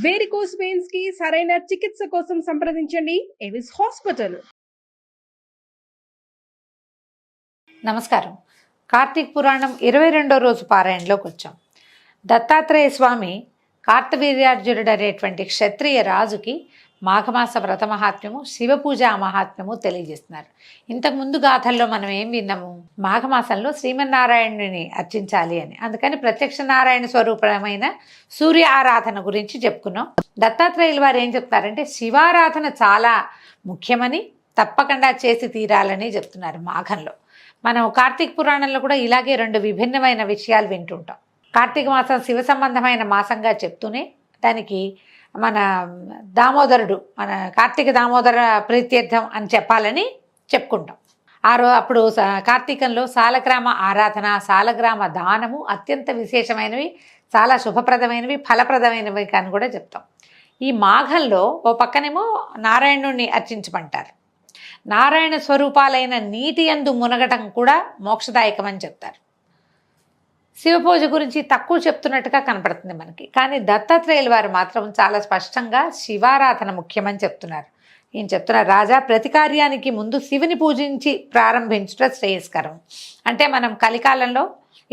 Varicose veins కి సరైన చికిత్స కోసం సంప్రదించండి ఎవిస్ హాస్పిటల్. నమస్కారం. కార్తీక పురాణం 22వ రోజు పారాయణలోకి వచ్చాం. దత్తాత్రేయ స్వామి కార్తవీర్యార్జునుడు అనేటువంటి క్షత్రియ రాజుకి మాఘమాస వ్రత మహాత్మ్యము, శివపూజ మహాత్మ్యము తెలియజేస్తున్నారు. ఇంతకుముందు గాథల్లో మనం ఏం విన్నాము? మాఘమాసంలో శ్రీమన్నారాయణుని అర్చించాలి అని. అందుకని ప్రత్యక్ష నారాయణ స్వరూపమైన సూర్య ఆరాధన గురించి చెప్పుకున్నాం. దత్తాత్రేయుల వారు ఏం చెప్తారంటే శివారాధన చాలా ముఖ్యమని, తప్పకుండా చేసి తీరాలని చెప్తున్నారు మాఘంలో. మనం కార్తీక పురాణంలో కూడా ఇలాగే రెండు విభిన్నమైన విషయాలు వింటుంటాం. కార్తీక మాసం శివ సంబంధమైన మాసంగా చెప్తూనే దానికి మన దామోదరుడు, మన కార్తీక దామోదర ప్రీత్యర్థం అని చెప్పాలని చెప్పుకుంటాం. అప్పుడు కార్తీకంలో సాలగ్రామ ఆరాధన, సాలగ్రామ దానము అత్యంత విశేషమైనవి, చాలా శుభప్రదమైనవి, ఫలప్రదమైనవి అని కూడా చెప్తాం. ఈ మాఘంలో ఓ పక్కనేమో నారాయణుడిని అర్చించమంటారు. నారాయణ స్వరూపాలైన నీటి యందు మునగటం కూడా మోక్షదాయకమని చెప్తారు. శివపూజ గురించి తక్కువ చెప్తున్నట్టుగా కనపడుతుంది మనకి. కానీ దత్తాత్రేయుల వారు మాత్రం చాలా స్పష్టంగా శివారాధన ముఖ్యమని చెప్తున్నారు. ఏం చెప్తున్నారు? రాజా, ప్రతి కార్యానికి ముందు శివుని పూజించి ప్రారంభించడం శ్రేయస్కరం. అంటే మనం కలికాలంలో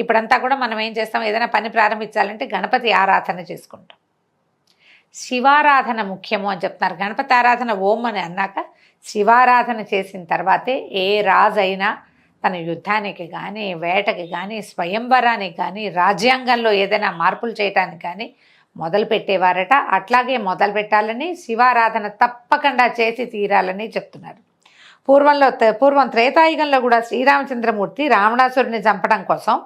ఇప్పుడంతా కూడా మనం ఏం చేస్తాం? ఏదైనా పని ప్రారంభించాలంటే గణపతి ఆరాధన చేసుకుంటాం. శివారాధన ముఖ్యము అని చెప్తున్నారు. గణపతి ఆరాధన ఓం అని అన్నాక శివారాధన చేసిన తర్వాతే ఏ రాజైనా తన యుద్ధానికి కానీ, వేటకి కానీ, స్వయంవరానికి కానీ, రాజ్యాంగంలో ఏదైనా మార్పులు చేయటానికి కానీ మొదలు పెట్టేవారట. అట్లాగే మొదలు పెట్టాలని, శివారాధన తప్పకుండా చేసి తీరాలని చెప్తున్నారు. పూర్వం త్రేతాయుగంలో కూడా శ్రీరామచంద్రమూర్తి రావణాసురుని చంపడం కోసం,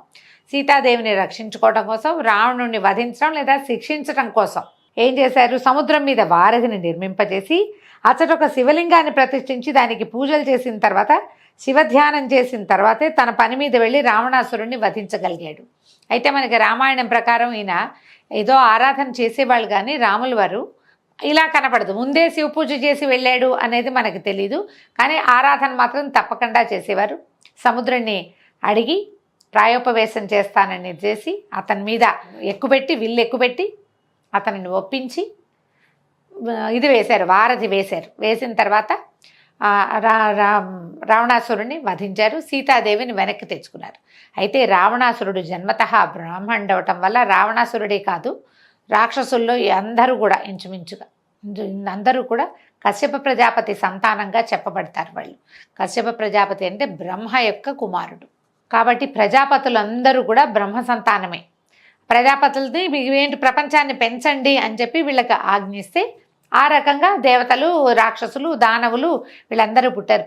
సీతాదేవిని రక్షించుకోవడం కోసం, రావణుడిని వధించడం లేదా శిక్షించడం కోసం ఏం చేశారు? సముద్రం మీద వారధిని నిర్మింపజేసి అతడొక శివలింగాన్ని ప్రతిష్ఠించి దానికి పూజలు చేసిన తర్వాత, శివధ్యానం చేసిన తర్వాతే తన పని మీద వెళ్ళి రావణాసురుణ్ణి వధించగలిగాడు. అయితే మనకి రామాయణం ప్రకారం ఈయన ఏదో ఆరాధన చేసేవాళ్ళు, కానీ రాముల వారు ఇలా కనపడదు. ముందే శివ పూజ చేసి వెళ్ళాడు అనేది మనకు తెలీదు. కానీ ఆరాధన మాత్రం తప్పకుండా చేసేవారు. సముద్రుణ్ణి అడిగి ప్రాయోపవేశం చేస్తానని చేసి అతని మీద విల్లు ఎక్కుపెట్టి అతనిని ఒప్పించి ఇది వేశారు, వారధి వేశారు. వేసిన తర్వాత రావణాసురుడిని వధించారు. సీతాదేవిని వెనక్కి తెచ్చుకున్నారు. అయితే రావణాసురుడు జన్మతః బ్రాహ్మణుడు అవటం వల్ల రావణాసురుడే కాదు, రాక్షసుల్లో అందరూ కూడా ఇంచుమించుగా అందరూ కూడా కశ్యప ప్రజాపతి సంతానంగా చెప్పబడతారు. వాళ్ళు కశ్యప ప్రజాపతి అంటే బ్రహ్మ యొక్క కుమారుడు కాబట్టి ప్రజాపతులందరూ కూడా బ్రహ్మ సంతానమే. ప్రజాపతులది ఏంటి, ప్రపంచాన్ని పెంచండి అని చెప్పి వీళ్ళకి ఆజ్ఞిస్తే ఆ రకంగా దేవతలు, రాక్షసులు, దానవులు వీళ్ళందరూ పుట్టారు.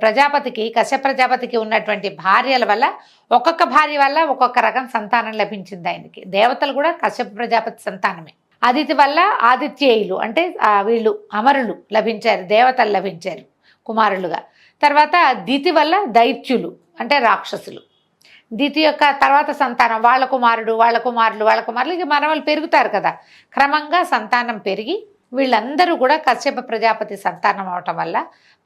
కశ్యప ప్రజాపతికి ఉన్నటువంటి భార్యల వల్ల, ఒక్కొక్క భార్య వల్ల ఒక్కొక్క రకం సంతానం లభించింది ఆయనకి. దేవతలు కూడా కశ్యప ప్రజాపతి సంతానమే. అదితి వల్ల ఆదిత్యేయులు అంటే వీళ్ళు అమరులు లభించారు, దేవతలు లభించారు కుమారులుగా. తర్వాత దితి వల్ల దైత్యులు అంటే రాక్షసులు. దితి యొక్క తర్వాత సంతానం వాళ్ళ కుమారులు ఇక మనవలు పెరుగుతారు కదా. క్రమంగా సంతానం పెరిగి వీళ్ళందరూ కూడా కశ్యప ప్రజాపతి సంతానం అవటం వల్ల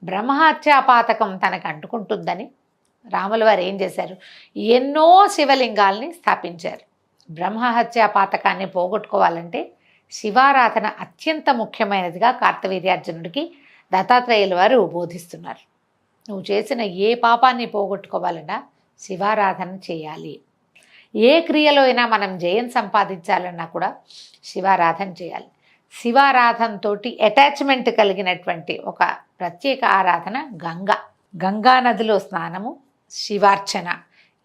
బ్రహ్మహత్యాపాతకం తనకు అంటుకుంటుందని రాముల వారు ఏం చేశారు? ఎన్నో శివలింగాల్ని స్థాపించారు. బ్రహ్మహత్యాపాతకాన్ని పోగొట్టుకోవాలంటే శివారాధన అత్యంత ముఖ్యమైనదిగా కార్తవీర్యార్జునుడికి దత్తాత్రేయుల వారు బోధిస్తున్నారు. నువ్వు చేసిన ఏ పాపాన్ని పోగొట్టుకోవాలన్నా శివారాధన చేయాలి. ఏ క్రియలో అయినా మనం జయం సంపాదించాలన్నా కూడా శివారాధన చేయాలి. శివారాధనతో అటాచ్మెంట్ కలిగినటువంటి ఒక ప్రత్యేక ఆరాధన గంగా నదిలో స్నానము, శివార్చన.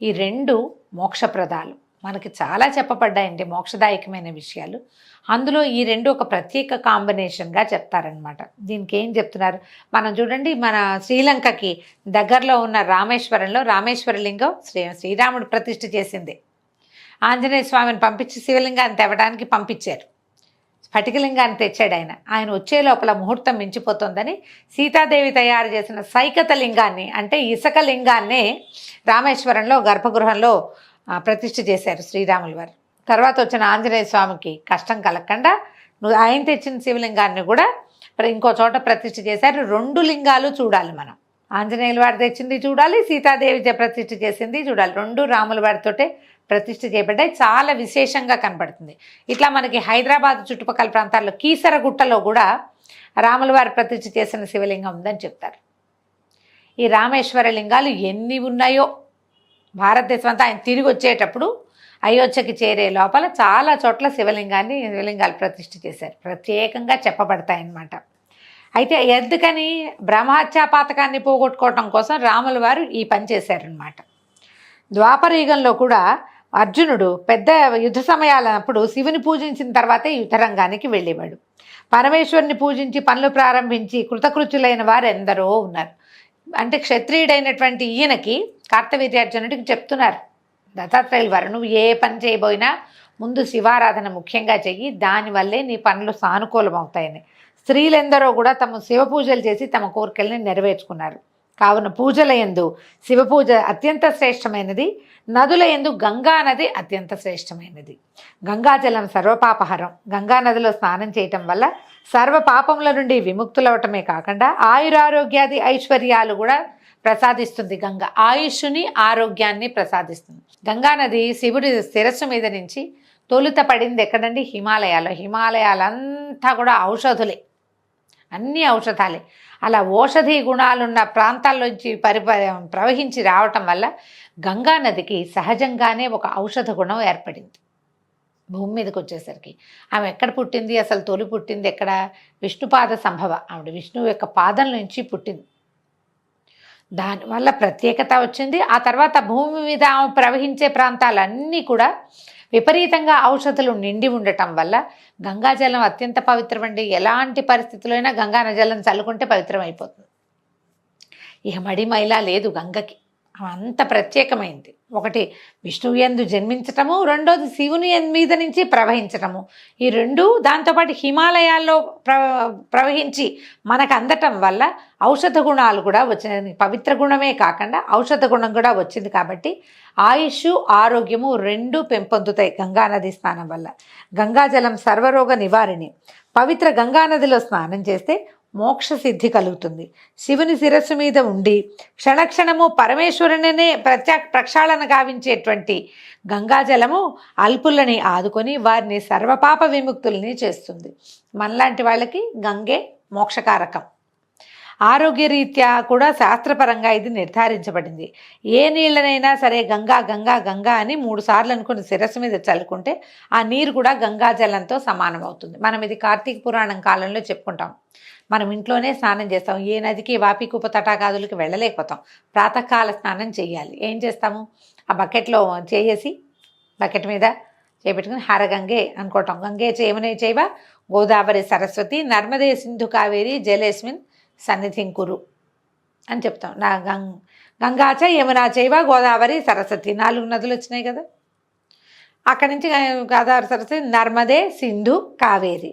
ఈ రెండు మోక్షప్రదాలు మనకి చాలా చెప్పబడ్డాయండి, మోక్షదాయకమైన విషయాలు. అందులో ఈ రెండు ఒక ప్రత్యేక కాంబినేషన్గా చెప్తారనమాట. దీనికి ఏం చెప్తున్నారు మనం చూడండి. మన శ్రీలంకకి దగ్గరలో ఉన్న రామేశ్వరంలో రామేశ్వరలింగం శ్రీరాముడు ప్రతిష్ఠ చేసింది. ఆంజనేయ స్వామిని పంపించి శివలింగాన్ని తేవడానికి పంపించారు. స్ఫటికలింగాన్ని తెచ్చాడు ఆయన వచ్చే లోపల ముహూర్తం మించిపోతుందని సీతాదేవి తయారు చేసిన సైకత లింగాన్ని అంటే ఇసుక లింగాన్నే రామేశ్వరంలో గర్భగృహంలో ప్రతిష్ఠ చేశారు శ్రీరాముల వారు. తర్వాత వచ్చిన ఆంజనేయ స్వామికి కష్టం కలగకుండా ఆయన తెచ్చిన శివలింగాన్ని కూడా ఇంకో చోట ప్రతిష్ఠ చేశారు. రెండు లింగాలు చూడాలి మనం. ఆంజనేయుల వారు తెచ్చింది చూడాలి, సీతాదేవి ప్రతిష్ఠ చేసింది చూడాలి. రెండు రాముల వారితోటే ప్రతిష్ఠ చేయబడ్డాయి. చాలా విశేషంగా కనపడుతుంది. ఇట్లా మనకి హైదరాబాద్ చుట్టుపక్కల ప్రాంతాల్లో కీసరగుట్టలో కూడా రాముల వారి ప్రతిష్ఠ చేసిన శివలింగం ఉందని చెప్తారు. ఈ రామేశ్వర లింగాలు ఎన్ని ఉన్నాయో భారతదేశం అంతా ఆయన తిరిగి వచ్చేటప్పుడు అయోధ్యకి చేరే లోపల చాలా చోట్ల శివలింగాలు ప్రతిష్ఠ చేశారు. ప్రత్యేకంగా చెప్పబడతాయన్నమాట. అయితే ఎందుకని బ్రహ్మహత్యా పాతకాన్ని పోగొట్టుకోవటం కోసం రాముల వారు ఈ పని చేశారనమాట. ద్వాపర యుగంలో కూడా అర్జునుడు పెద్ద యుద్ధ సమయాలప్పుడు శివుని పూజించిన తర్వాతే యుద్ధరంగానికి వెళ్ళేవాడు. పరమేశ్వరుని పూజించి పనులు ప్రారంభించి కృతకృత్యులైన వారు ఎందరో ఉన్నారు. అంటే క్షత్రియుడైనటువంటి ఈయనకి కార్తవీర్యార్జునుడికి చెప్తున్నారు దత్తాత్రేయుల వారు, నువ్వు ఏ పని చేయబోయినా ముందు శివారాధన ముఖ్యంగా చెయ్యి, దానివల్లే నీ పనులు సానుకూలం అవుతాయని. స్త్రీలెందరో కూడా తమ శివ పూజలు చేసి తమ కోరికల్ని నెరవేర్చుకున్నారు. కావున పూజల యందు శివపూజ అత్యంత శ్రేష్టమైనది, నదుల యందు గంగా నది అత్యంత శ్రేష్టమైనది. గంగాజలం సర్వపాపహరం. గంగా నదిలో స్నానం చేయటం వల్ల సర్వ పాపముల నుండి విముక్తులవటమే కాకుండా ఆయురారోగ్యాది ఐశ్వర్యాలు కూడా ప్రసాదిస్తుంది. గంగ ఆయుష్ని ఆరోగ్యాన్ని ప్రసాదిస్తుంది. గంగా నది శివుడి శిరస్సు మీద నుంచి తొలుత పడింది ఎక్కడండి? హిమాలయాలంతా కూడా ఔషధులే, అన్ని ఔషధాలే. అలా ఔషధీ గుణాలున్న ప్రాంతాల్లోంచి ప్రవహించి రావటం వల్ల గంగా నదికి సహజంగానే ఒక ఔషధ గుణం ఏర్పడింది. భూమి మీదకి వచ్చేసరికి ఆమె ఎక్కడ పుట్టింది? అసలు తొలి పుట్టింది ఎక్కడ? విష్ణుపాద సంభవ. ఆవిడ విష్ణువు యొక్క పాదం నుంచి పుట్టింది. దానివల్ల ప్రత్యేకత వచ్చింది. ఆ తర్వాత భూమి మీద ప్రవహించే ప్రాంతాలన్నీ కూడా విపరీతంగా ఔషధులు నిండి ఉండటం వల్ల గంగాజలం అత్యంత పవిత్రమండి. ఎలాంటి పరిస్థితుల్లో అయినా గంగా జలం చల్లుకుంటే పవిత్రం అయిపోతుంది. ఇక మడి మైలా లేదు గంగకి, అంత ప్రత్యేకమైంది. ఒకటి విష్ణువు యందు జన్మించటము, రెండోది శివుని మీద నుంచి ప్రవహించటము. ఈ రెండు దాంతోపాటు హిమాలయాల్లో ప్రవహించి మనకు అందటం వల్ల ఔషధ గుణాలు కూడా వచ్చినాయి. పవిత్ర గుణమే కాకుండా ఔషధ గుణం కూడా వచ్చింది. కాబట్టి ఆయుష్ ఆరోగ్యము రెండూ పెంపొందుతాయి గంగానది స్నానం వల్ల. గంగాజలం సర్వరోగ నివారిణి. పవిత్ర గంగానదిలో స్నానం చేస్తే మోక్ష సిద్ధి కలుగుతుంది. శివుని శిరస్సు మీద ఉండి క్షణక్షణము పరమేశ్వరునినే ప్రక్షాళన గావించేటువంటి గంగాజలము అల్పులని ఆదుకొని వారిని సర్వపాప విముక్తుల్ని చేస్తుంది. మనలాంటి వాళ్ళకి గంగే మోక్షకారకం. ఆరోగ్యరీత్యా కూడా శాస్త్రపరంగా ఇది నిర్ధారించబడింది. ఏ నీళ్ళనైనా సరే గంగా గంగా గంగా అని 3 సార్లు అనుకుని శిరస్సు మీద చల్లుకుంటే ఆ నీరు కూడా గంగాజలంతో సమానం అవుతుంది. మనం ఇది కార్తీక పురాణం కాలంలో చెప్పుకుంటాం. మనం ఇంట్లోనే స్నానం చేస్తాం. ఏ నదికి వాపికూప తటాకాదులకి వెళ్ళలేకపోతాం. ప్రాతకాల స్నానం చేయాలి. ఏం చేస్తాము? ఆ బకెట్లో చేసి బకెట్ మీద చేపెట్టుకుని హరగంగే అనుకోవటం. గంగే చేయమనే చేయవ గోదావరి సరస్వతి నర్మదే సింధు కావేరి జలేస్మిన్ సన్నిధిం కురు అని చెప్తాం. నా గంగాచ యమునా చైవ గోదావరి సరస్వతి 4 నదులు వచ్చినాయి కదా. అక్కడి నుంచి గోదావరి సరస్వతి నర్మదే సింధు కావేరి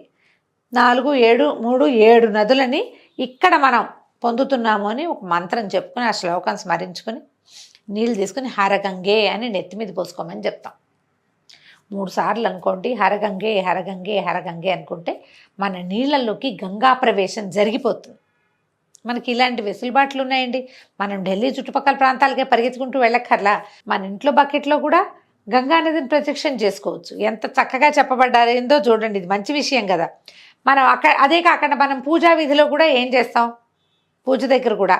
4 7 3 7 నదులని ఇక్కడ మనం పొందుతున్నాము అని ఒక మంత్రం చెప్పుకొని ఆ శ్లోకం స్మరించుకొని నీళ్ళు తీసుకుని హరగంగే అని నెత్తి మీద పోసుకోమని చెప్తాం. 3 సార్లు అనుకోండి. హరగంగే హరగంగే హరగంగే అనుకుంటే మన నీళ్ళల్లోకి గంగా ప్రవేశం జరిగిపోతుంది. మనకి ఇలాంటి వెసులుబాట్లు ఉన్నాయండి. మనం ఢిల్లీ చుట్టుపక్కల ప్రాంతాలకే పరిగెత్తుకుంటూ వెళ్ళక్కర్లా. మన ఇంట్లో బకెట్లో కూడా గంగానదిని ప్రత్యక్షం చేసుకోవచ్చు. ఎంత చక్కగా చెప్పబడ్డారేందో చూడండి. ఇది మంచి విషయం కదా. మనం అదే కాకుండా మనం పూజా విధిలో కూడా ఏం చేస్తాం? పూజ దగ్గర కూడా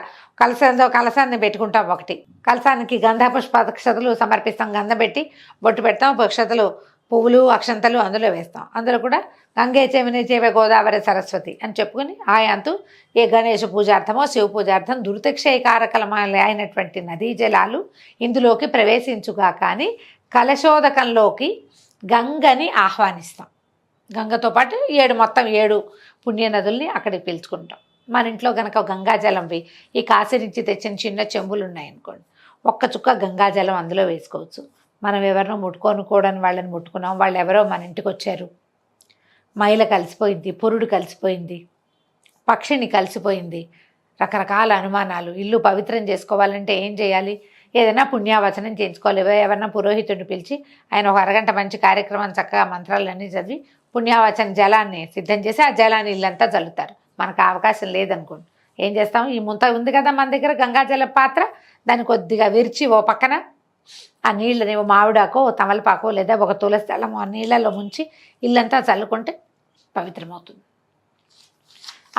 కలశాన్ని పెట్టుకుంటాం. ఒకటి కలశానికి గంధ పుష్పాక్షతలు సమర్పిస్తాం. గంధం పెట్టి బొట్టు పెడతాం. అక్షతలు పువ్వులు అక్షంతలు అందులో వేస్తాం. అందులో కూడా గంగే చెవిని చేవే గోదావరి సరస్వతి అని చెప్పుకుని ఆయాంతు ఏ గణేష పూజార్థమో శివ పూజార్థం దురితక్షయకారకలమైన అయినటువంటి నదీ జలాలు ఇందులోకి ప్రవేశించుగా కానీ కలశోదకంలోకి గంగని ఆహ్వానిస్తాం. గంగతో పాటు 7 పుణ్య నదుల్ని అక్కడికి పిలుచుకుంటాం. మన ఇంట్లో కనుక గంగాజలం ఈ కాశీ నుంచి తెచ్చిన చిన్న చెంబులు ఉన్నాయనుకోండి, ఒక్క చుక్క గంగాజలం అందులో వేసుకోవచ్చు. మనం ఎవరినో ముట్టుకోనుకోవడానికి వాళ్ళని ముట్టుకున్నాం, వాళ్ళు ఎవరో మన ఇంటికి వచ్చారు, మైల కలిసిపోయింది, పురుడు కలిసిపోయింది, పక్షిని కలిసిపోయింది, రకరకాల అనుమానాలు. ఇల్లు పవిత్రం చేసుకోవాలంటే ఏం చేయాలి? ఏదైనా పుణ్యావచనం చేయించుకోవాలి. ఎవరైనా పురోహితుడిని పిలిచి ఆయన ఒక అరగంట మంచి కార్యక్రమం చక్కగా మంత్రాలన్నీ చదివి పుణ్యావచన జలాన్ని సిద్ధం చేసి ఆ జలాన్ని ఇల్లంతా చల్లుతారు. మనకు అవకాశం లేదనుకోండి ఏం చేస్తాం? ఈ ముంత ఉంది కదా మన దగ్గర గంగాజల పాత్ర, దాన్ని కొద్దిగా విరిచి ఓ పక్కన ఆ నీళ్ళని మామిడాకో తమలపాకో లేదా ఒక తులసి దళం ఆ నీళ్ళలో ముంచి ఇల్లంతా చల్లుకుంటే పవిత్రమవుతుంది.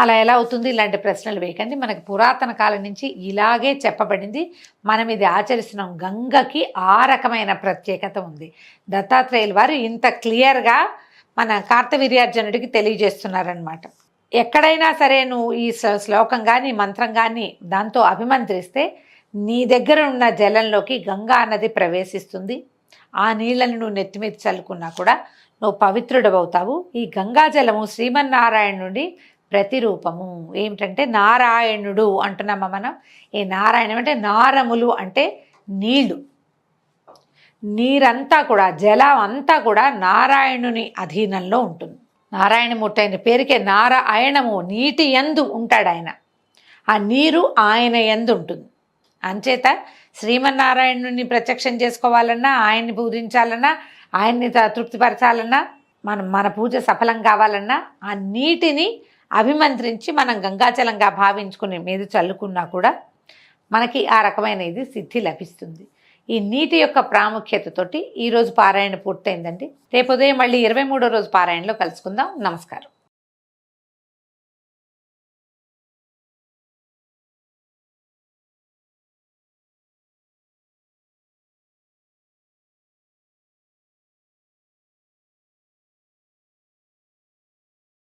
అలా ఎలా అవుతుంది? ఇలాంటి ప్రశ్నలు వేయకండి. మనకి పురాతన కాలం నుంచి ఇలాగే చెప్పబడింది. మనం ఇది ఆచరిస్తున్నాం. గంగకి ఆ రకమైన ప్రత్యేకత ఉంది. దత్తాత్రేయుల వారు ఇంత క్లియర్గా మన కార్తవీర్యార్జునుడికి తెలియజేస్తున్నారనమాట. ఎక్కడైనా సరే నువ్వు ఈ శ్లోకం కానీ మంత్రం కానీ దాంతో అభిమంత్రిస్తే నీ దగ్గర ఉన్న జలంలోకి గంగా నది ప్రవేశిస్తుంది. ఆ నీళ్ళని నువ్వు నెత్తిమీద చల్లుకున్నా కూడా నువ్వు పవిత్రుడవుతావు. ఈ గంగా జలము శ్రీమన్నారాయణుడి ప్రతిరూపము. ఏమిటంటే నారాయణుడు అంటున్నామా మనం. ఈ నారాయణం అంటే నారములు అంటే నీళ్లు. నీరంతా కూడా జలం అంతా కూడా నారాయణుని అధీనంలో ఉంటుంది. నారాయణమూర్తి అయిన పేరుకే నారాయణము. నీటి యందు ఉంటాడు ఆయన. ఆ నీరు ఆయన యందు ఉంటుంది. అంచేత శ్రీమన్నారాయణుని ప్రత్యక్షం చేసుకోవాలన్నా, ఆయన్ని పూజించాలన్నా, ఆయన్ని తృప్తిపరచాలన్నా, మన పూజ సఫలం కావాలన్నా ఆ నీటిని అభిమంత్రించి మనం గంగాజలంగా భావించుకుని మీద చల్లుకున్నా కూడా మనకి ఆ రకమైన ఇది సిద్ధి లభిస్తుంది. ఈ నీటి యొక్క ప్రాముఖ్యతతోటి ఈరోజు పారాయణ పూర్తయిందండి. రేపు ఉదయం మళ్ళీ 23వ రోజు పారాయణలో కలుసుకుందాం. నమస్కారం.